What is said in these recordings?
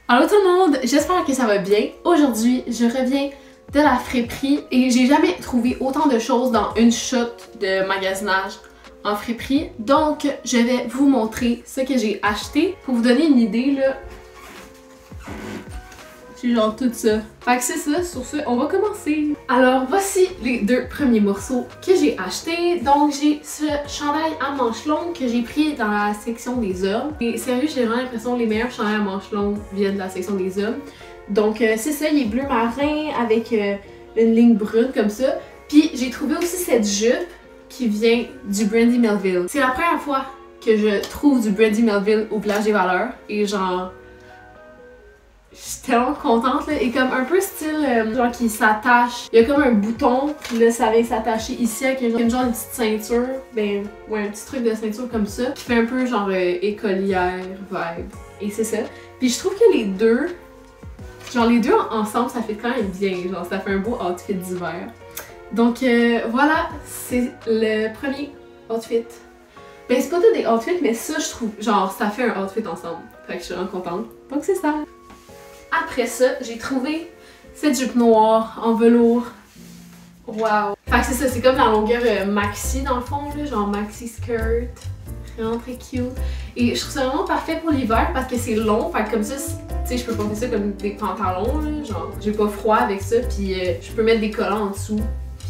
Allô tout le monde, j'espère que ça va bien. Aujourd'hui, je reviens de la friperie et j'ai jamais trouvé autant de choses dans une shot de magasinage en friperie. Donc, je vais vous montrer ce que j'ai acheté. Pour vous donner une idée, là, j'ai genre tout ça. Fait que c'est ça, sur ce, on va commencer. Alors, voici les deux premiers morceaux que j'ai achetés. Donc, j'ai ce chandail à manches longues que j'ai pris dans la section des hommes. Et sérieux, j'ai vraiment l'impression que les meilleurs chandails à manches longues viennent de la section des hommes. Donc, c'est ça, il est bleu marin avec une ligne brune comme ça. Puis, j'ai trouvé aussi cette jupe qui vient du Brandy Melville. C'est la première fois que je trouve du Brandy Melville au Plage des Valeurs. Et genre... je suis tellement contente là, et comme un peu style genre qui s'attache. Il y a comme un bouton, puis là ça vient s'attacher ici avec une genre une petite ceinture, ben ouais un petit truc de ceinture comme ça, qui fait un peu genre écolière vibe. Et c'est ça. Puis je trouve que les deux ensemble ça fait quand même bien, genre ça fait un beau outfit d'hiver. Donc voilà, c'est le premier outfit. Ben c'est pas tout des outfits, mais ça je trouve, genre ça fait un outfit ensemble. Fait que je suis vraiment contente. Donc c'est ça. Après ça, j'ai trouvé cette jupe noire en velours. Wow! Fait que c'est ça, c'est comme la longueur maxi dans le fond, là, genre maxi skirt. Vraiment très cute. Et je trouve ça vraiment parfait pour l'hiver parce que c'est long, fait que comme ça, tu sais, je peux porter ça comme des pantalons, là, genre j'ai pas froid avec ça, puis je peux mettre des collants en dessous,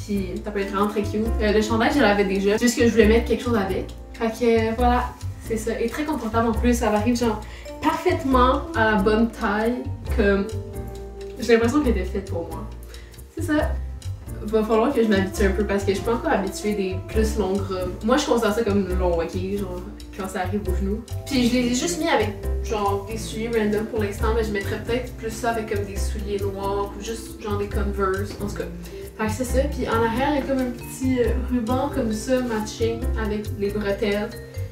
puis ça peut être vraiment très cute. Le chandail, je l'avais déjà, juste que je voulais mettre quelque chose avec. Fait que voilà, c'est ça. Et très confortable en plus, ça arrive genre parfaitement à la bonne taille, comme j'ai l'impression qu'elle était faite pour moi. C'est ça. Va falloir que je m'habitue un peu parce que je suis pas encore habituée des plus longues robes. Moi je considère ça comme long, ok, genre quand ça arrive aux genoux. Puis je les ai juste mis avec genre des souliers random pour l'instant, mais je mettrais peut-être plus ça avec comme des souliers noirs ou juste genre des Converse, en tout cas. Fait que c'est ça, puis en arrière il y a comme un petit ruban comme ça matching avec les bretelles.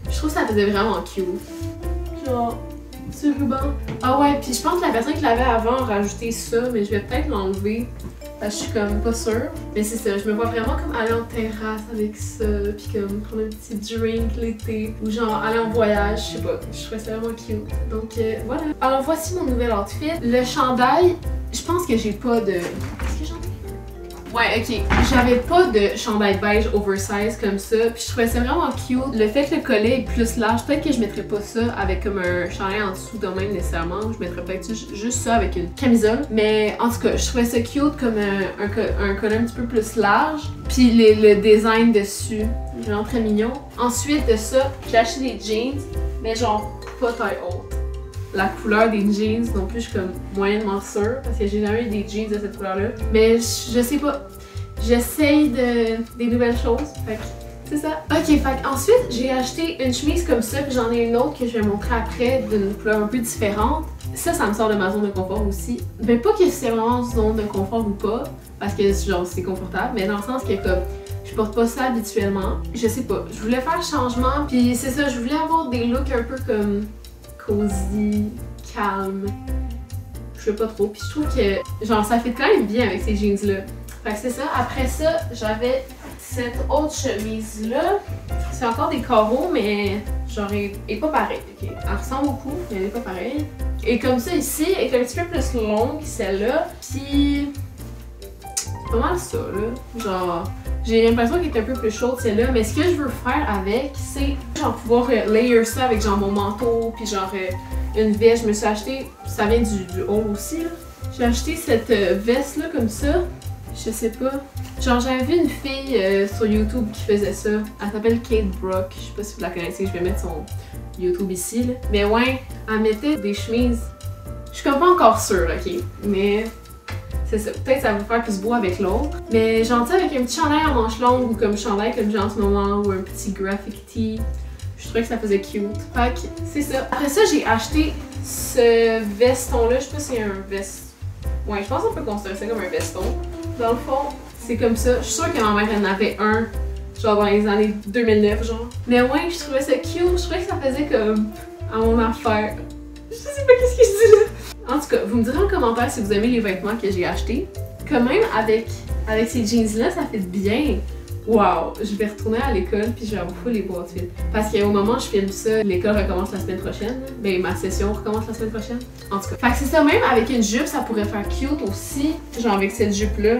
Je trouve que ça faisait vraiment cute. Genre ce ruban. Ah ouais, puis je pense que la personne qui l'avait avant a rajouté ça, mais je vais peut-être l'enlever parce que je suis comme pas sûre. Mais c'est ça, je me vois vraiment comme aller en terrasse avec ça, puis comme prendre un petit drink l'été, ou genre aller en voyage, je sais pas, je trouvais ça vraiment cute. Donc voilà. Alors voici mon nouvel outfit. Le chandail, je pense que j'ai pas de... Est-ce que j'en ai? Ouais, ok. J'avais pas de chandail beige oversize comme ça, puis je trouvais ça vraiment cute. Le fait que le collet est plus large, peut-être que je mettrais pas ça avec comme un chandail en dessous de même nécessairement. Je mettrais peut-être juste ça avec une camisole. Mais en tout cas, je trouvais ça cute comme un collet un petit peu plus large. Puis le design dessus, vraiment très mignon. Ensuite de ça, j'ai acheté des jeans, mais genre pas taille haute. La couleur des jeans non plus, je suis comme moyennement sûre parce que j'ai jamais eu des jeans de cette couleur-là. Mais je sais pas. J'essaye des nouvelles choses. Fait que c'est ça. Ok, fait ensuite j'ai acheté une chemise comme ça, puis j'en ai une autre que je vais montrer après d'une couleur un peu différente. Ça me sort de ma zone de confort aussi. Mais pas que c'est vraiment zone de confort ou pas, parce que genre c'est confortable, mais dans le sens que comme je porte pas ça habituellement. Je sais pas. Je voulais faire changement, puis c'est ça, je voulais avoir des looks un peu comme cosy, calme, je sais pas trop, puis je trouve que genre ça fait quand même bien avec ces jeans là. Fait que c'est ça. Après ça, j'avais cette autre chemise là, c'est encore des carreaux mais genre elle est pas pareille, ok? Elle ressemble beaucoup mais elle est pas pareille. Et comme ça ici, elle est un petit peu plus longue celle-là, puis c'est pas mal ça là, genre j'ai l'impression qu'elle est un peu plus chaude celle-là, mais ce que je veux faire avec, c'est genre pouvoir layer ça avec genre mon manteau, puis genre une veste. Je me suis acheté, ça vient du haut aussi là. J'ai acheté cette veste là comme ça, je sais pas. Genre j'avais vu une fille sur YouTube qui faisait ça, elle s'appelle Kate Brock, je sais pas si vous la connaissez, je vais mettre son YouTube ici là. Mais ouais, elle mettait des chemises, je suis comme pas encore sûre, ok, mais... c'est ça, peut-être ça va me faire plus beau avec l'autre. Mais genre, tu sais, avec un petit chandail en manches longues ou comme chandail comme j'ai en ce moment ou un petit graphic tee, je trouvais que ça faisait cute. Fait que c'est ça. Après ça, j'ai acheté ce veston-là. Je sais pas si c'est un vest. Ouais, je pense qu'on peut considérer ça comme un veston. Dans le fond, c'est comme ça. Je suis sûre que ma mère en avait un, genre dans les années 2009, genre. Mais ouais, je trouvais ça cute. Je trouvais que ça faisait comme à mon affaire. Je sais pas qu'est-ce que je dis là. En tout cas, vous me direz en commentaire si vous aimez les vêtements que j'ai achetés. Quand même, avec ces jeans-là, ça fait bien. Wow, je vais retourner à l'école puis je vais avoir les beaux outfits. Parce qu'au moment où je filme ça, l'école recommence la semaine prochaine. Ben ma session recommence la semaine prochaine. En tout cas. Fait que c'est ça, même avec une jupe, ça pourrait faire cute aussi. Genre avec cette jupe-là.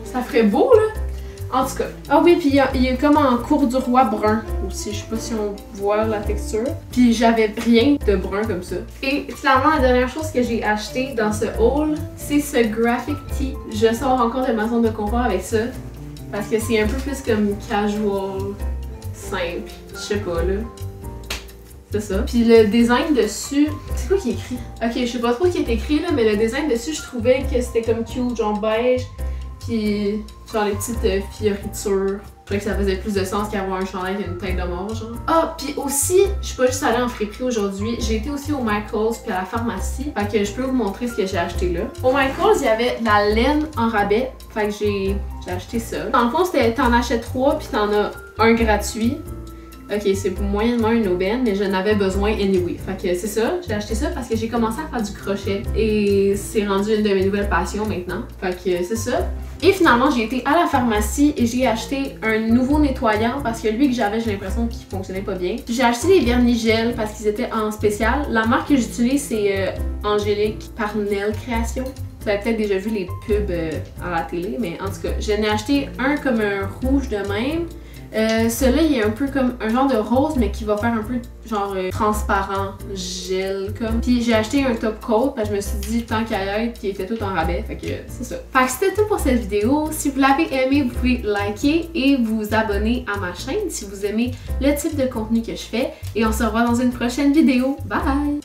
Ça ferait beau là. En tout cas. Ah oui, puis il y a comme en cours du roi brun aussi. Je sais pas si on voit la texture. Puis j'avais rien de brun comme ça. Et finalement, la dernière chose que j'ai acheté dans ce haul, c'est ce graphic tee. Je sors encore de ma zone de confort avec ça. Parce que c'est un peu plus comme casual, simple, je sais pas là. C'est ça. Puis le design dessus, c'est quoi qui est écrit? Ok, je sais pas trop ce qui est écrit là, mais le design dessus, je trouvais que c'était comme cute, genre beige. Puis genre les petites fioritures. Je trouvais que ça faisait plus de sens qu'avoir un chandail avec une tête de mort, genre. Ah, puis aussi, je suis pas juste allée en friperie aujourd'hui, j'ai été aussi au Michaels puis à la pharmacie. Fait que je peux vous montrer ce que j'ai acheté là. Au Michaels, il y avait de la laine en rabais. Fait que j'ai acheté ça. Dans le fond, c'était t'en achètes 3 puis t'en as un gratuit. Ok, c'est moyennement une aubaine, mais j'en avais besoin anyway. Fait que c'est ça, j'ai acheté ça parce que j'ai commencé à faire du crochet et c'est rendu une de mes nouvelles passions maintenant. Fait que c'est ça. Et finalement, j'ai été à la pharmacie et j'ai acheté un nouveau nettoyant parce que lui que j'avais, j'ai l'impression qu'il fonctionnait pas bien. J'ai acheté des vernis gel parce qu'ils étaient en spécial. La marque que j'utilise, c'est Angélique par Nel Création. Vous avez peut-être déjà vu les pubs à la télé, mais en tout cas, j'en ai acheté un comme un rouge de même. Celui-là, il est un peu comme un genre de rose, mais qui va faire un peu genre transparent, gel comme. Puis j'ai acheté un top coat parce que je me suis dit tant qu'à y être, qui était tout en rabais, fait que c'est ça. Fait que c'était tout pour cette vidéo. Si vous l'avez aimé, vous pouvez liker et vous abonner à ma chaîne si vous aimez le type de contenu que je fais. Et on se revoit dans une prochaine vidéo. Bye!